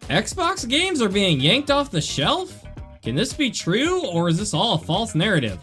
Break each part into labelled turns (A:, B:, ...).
A: Xbox games are being yanked off the shelf? Can this be true, or is this all a false narrative?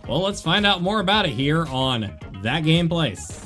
A: Well, let's find out more about it here on That Game Place.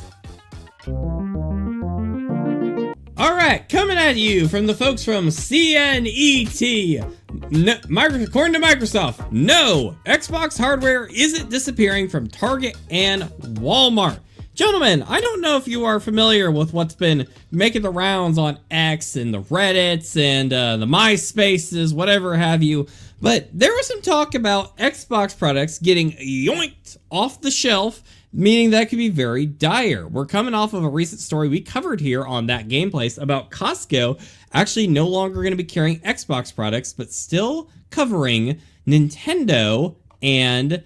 A: Alright, coming at you from the folks from CNET. According to Microsoft, no, Xbox hardware isn't disappearing from Target and Walmart. Gentlemen, I don't know if you are familiar with what's been making the rounds on X and the Reddits and the MySpaces, whatever have you, but there was some talk about Xbox products getting yoinked off the shelf, meaning that could be very dire. We're coming off of a recent story we covered here on That Game Place about Costco actually no longer going to be carrying Xbox products, but still covering Nintendo and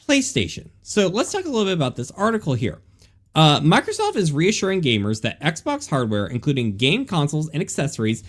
A: PlayStation. So let's talk a little bit about this article here. Microsoft is reassuring gamers that Xbox hardware, including game consoles and accessories,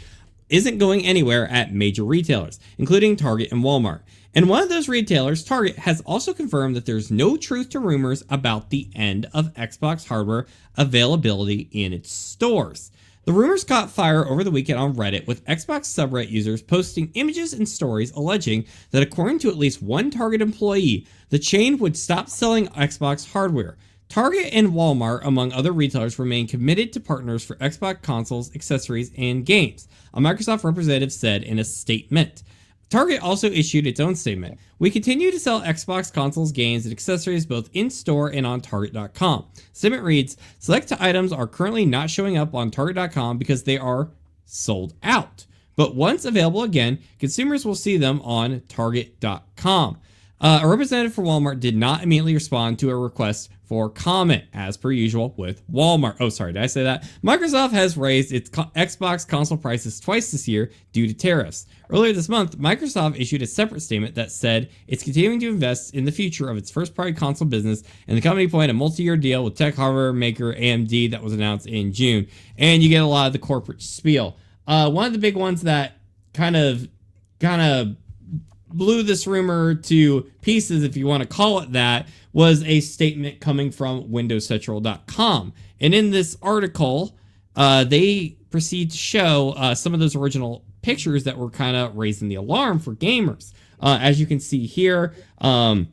A: isn't going anywhere at major retailers, including Target and Walmart. And one of those retailers, Target, has also confirmed that there's no truth to rumors about the end of Xbox hardware availability in its stores. The rumors caught fire over the weekend on Reddit, with Xbox subreddit users posting images and stories alleging that according to at least one Target employee, the chain would stop selling Xbox hardware. Target and Walmart, among other retailers, remain committed to partners for Xbox consoles, accessories, and games, a Microsoft representative said in a statement. Target also issued its own statement. We continue to sell Xbox consoles, games, and accessories both in-store and on Target.com. The statement reads, select items are currently not showing up on Target.com because they are sold out. But once available again, consumers will see them on Target.com. A representative for Walmart did not immediately respond to a request for comment, as per usual with Walmart. Oh, sorry, did I say that? Microsoft has raised its Xbox console prices twice this year due to tariffs. Earlier this month, Microsoft issued a separate statement that said it's continuing to invest in the future of its first-party console business, and the company planned a multi-year deal with tech hardware maker AMD that was announced in June. And you get a lot of the corporate spiel. One of the big ones that kind of blew this rumor to pieces, if you want to call it that, was a statement coming from WindowsCentral.com. And in this article, they proceed to show some of those original pictures that were kind of raising the alarm for gamers. As you can see here, an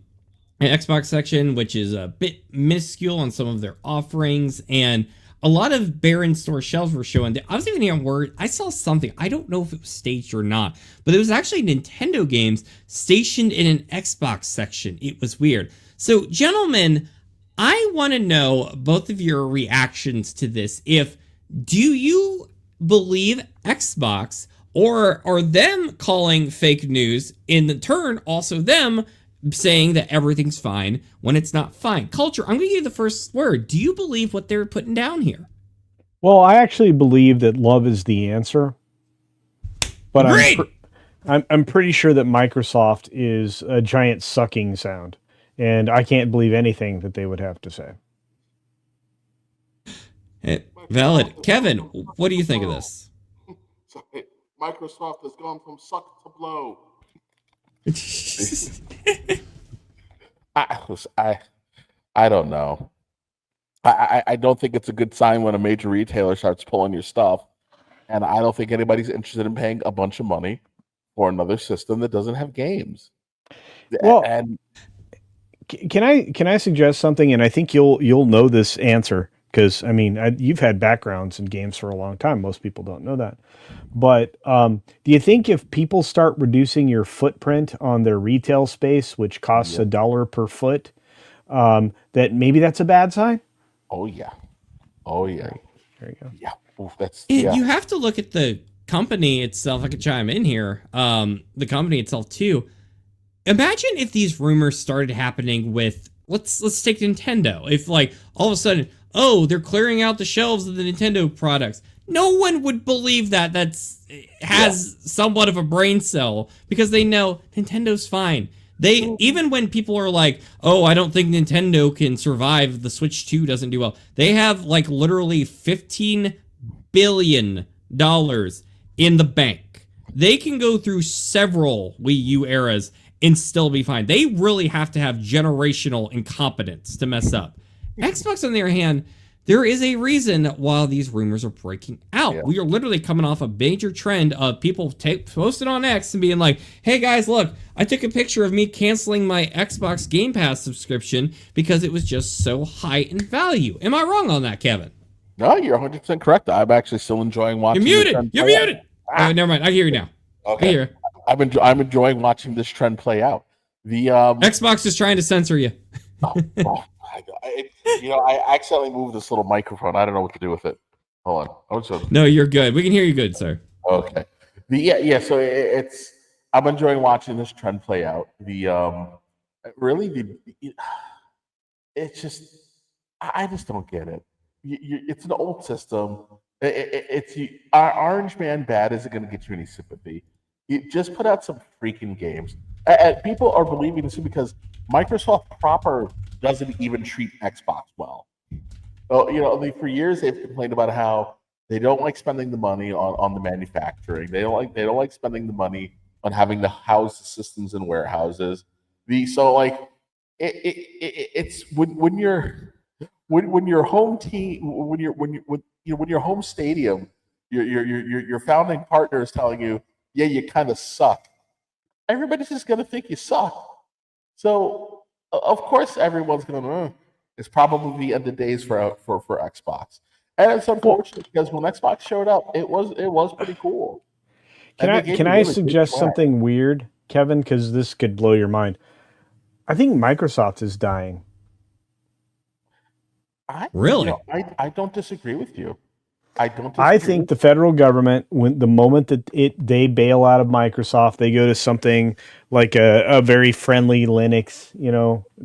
A: Xbox section, which is a bit minuscule on some of their offerings, and a lot of barren store shelves were showing. I was even hearing word, I saw something, I don't know if it was staged or not, but it was actually Nintendo games stationed in an Xbox section. It was weird. So, gentlemen, I want to know both of your reactions to this. Do you believe Xbox, or are them calling fake news, in the turn also them saying that everything's fine when it's not fine? Culture, I'm going to give you the first word. Do you believe what they're putting down here?
B: Well, I actually believe that love is the answer. But I'm pretty sure that Microsoft is a giant sucking sound. And I can't believe anything that they would have to say.
A: Valid. Kevin, what do you think of this?
C: Sorry. Microsoft has gone from suck to blow. I don't know. I don't think it's a good sign when a major retailer starts pulling your stuff, and I don't think anybody's interested in paying a bunch of money for another system that doesn't have games.
B: Well,
C: and
B: can I suggest something? And I think you'll know this answer, because I mean you've had backgrounds in games for a long time. Most people don't know that. But do you think if people start reducing your footprint on their retail space, which costs $1 per foot, that maybe that's a bad sign?
C: Oh yeah.
B: There you go.
C: Yeah. Oof,
A: You have to look at the company itself. I could chime in here. The company itself too. Imagine if these rumors started happening with, let's take Nintendo. If like all of a sudden, oh, they're clearing out the shelves of the Nintendo products. No one would believe that has somewhat of a brain cell, because they know Nintendo's fine. Even when people are like, oh, I don't think Nintendo can survive, the Switch 2 doesn't do well, they have like literally $15 billion in the bank. They can go through several Wii U eras and still be fine. They really have to have generational incompetence to mess up. Xbox, on the other hand, There is a reason why these rumors are breaking out.
C: Yeah.
A: We are literally coming off a major trend of people posting on X and being like, hey guys, look, I took a picture of me canceling my Xbox Game Pass subscription because it was just so high in value. Am I wrong on that, Kevin?
C: No, you're 100% correct. I'm actually still enjoying watching.
A: You're muted. You're muted. Oh, never mind. I hear you now.
C: Okay.
A: I hear you.
C: I'm enjoying watching this trend play out. The
A: Xbox is trying to censor you.
C: oh my God. I accidentally moved this little microphone. I don't know what to do with it. Hold on.
A: No, you're good. We can hear you good, sir.
C: Okay. So it's I'm enjoying watching this trend play out. It's just I just don't get it. It's an old system. Our Orange Man bad isn't going to get you any sympathy. You just put out some freaking games. And people are believing this because Microsoft proper doesn't even treat Xbox well. So, for years they've complained about how they don't like spending the money on the manufacturing. They don't like spending the money on having to house the systems in warehouses. It's when your home team when your home stadium your founding partner is telling you, yeah, you kind of suck. Everybody's just gonna think you suck. So of course everyone's gonna. It's probably the end of days for Xbox, and it's unfortunate because when Xbox showed up, it was pretty cool.
B: Can I suggest something weird, Kevin? Because this could blow your mind. I think Microsoft is dying.
A: Really?
C: I don't disagree with you.
B: I think the federal government, when the moment that they bail out of Microsoft, they go to something like a very friendly Linux,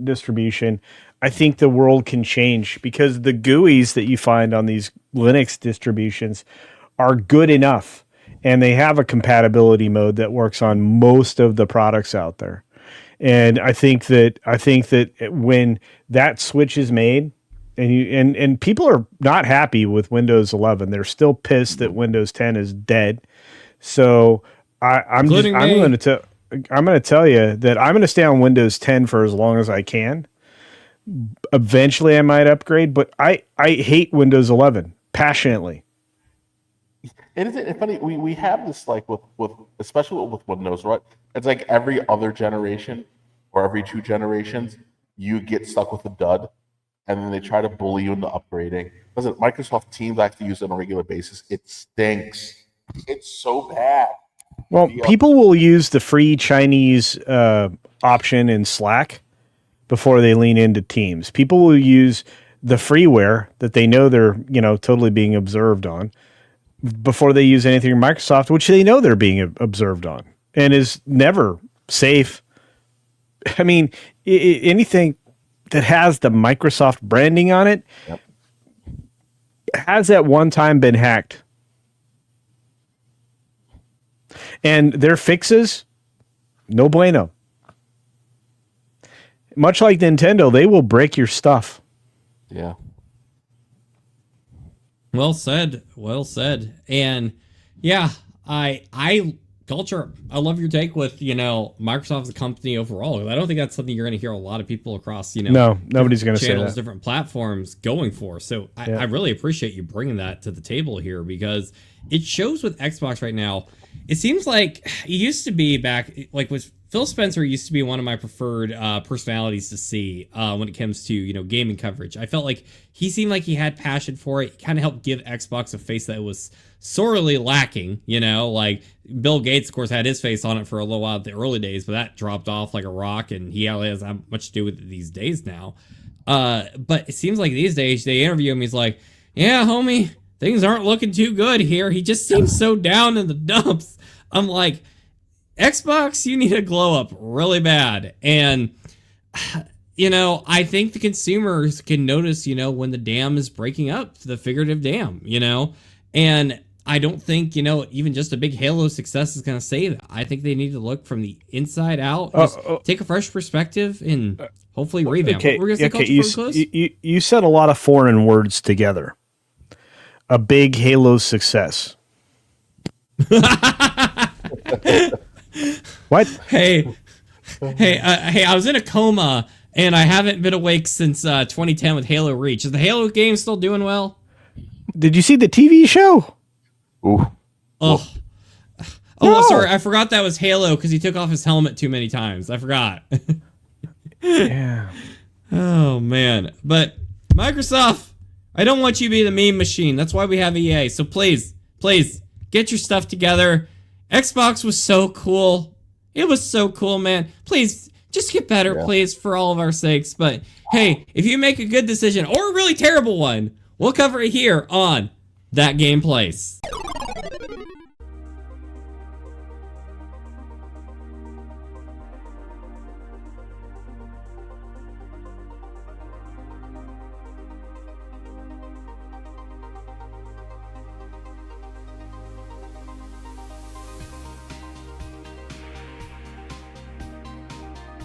B: distribution. I think the world can change because the GUIs that you find on these Linux distributions are good enough, and they have a compatibility mode that works on most of the products out there. And I think that when that switch is made, and people are not happy with Windows 11, they're still pissed that Windows 10 is dead. So I'm going to tell you that I'm going to stay on Windows 10 for as long as I can. Eventually, I might upgrade, but I hate Windows 11 passionately.
C: Isn't it funny? We have this like with especially with Windows, right? It's like every other generation or every 2 generations, you get stuck with a dud, and then they try to bully you into upgrading. Listen, Microsoft Teams actually use it on a regular basis. It stinks. It's so bad.
B: Well, people will use the free Chinese option in Slack before they lean into Teams. People will use the freeware that they know they're totally being observed on before they use anything in Microsoft, which they know they're being observed on and is never safe. I mean, anything that has the Microsoft branding on it has at one time been hacked. And their fixes, no bueno. Much like Nintendo, they will break your stuff.
C: Yeah.
A: Well said. Well said. And yeah, Culture, I love your take with, Microsoft as a company overall. I don't think that's something you're going to hear a lot of people across,
B: No, nobody's going to say that.
A: Different platforms going for. So I really appreciate you bringing that to the table here because it shows with Xbox right now. It seems like it used to be back, like with Phil Spencer used to be one of my preferred personalities to see when it comes to, gaming coverage. I felt like he seemed like he had passion for it. He kind of helped give Xbox a face that was sorely lacking, like Bill Gates, of course, had his face on it for a little while at the early days, but that dropped off like a rock, and he has much to do with it these days now. But it seems like these days they interview him, he's like, yeah, homie, things aren't looking too good here. He just seems so down in the dumps. I'm like, Xbox, you need to glow up really bad. And, I think the consumers can notice, when the dam is breaking up, the figurative dam, and I don't think, even just a big Halo success is going to save it. I think they need to look from the inside out, take a fresh perspective, and hopefully revamp.
B: Okay,
A: We're going to
B: you said a lot of foreign words together. A big Halo success. What?
A: Hey, I was in a coma, And I haven't been awake since 2010 with Halo Reach. Is the Halo game still doing well?
B: Did you see the TV show?
C: Ooh.
A: Oh. Oh,
B: No.
A: sorry. I forgot that was Halo because he took off his helmet too many times. I forgot.
B: Yeah.
A: Oh, man. But Microsoft, I don't want you to be the meme machine. That's why we have EA. So please, get your stuff together. Xbox was so cool. It was so cool, man. Please, just get better, please, for all of our sakes. But hey, if you make a good decision or a really terrible one, we'll cover it here on That Game Place.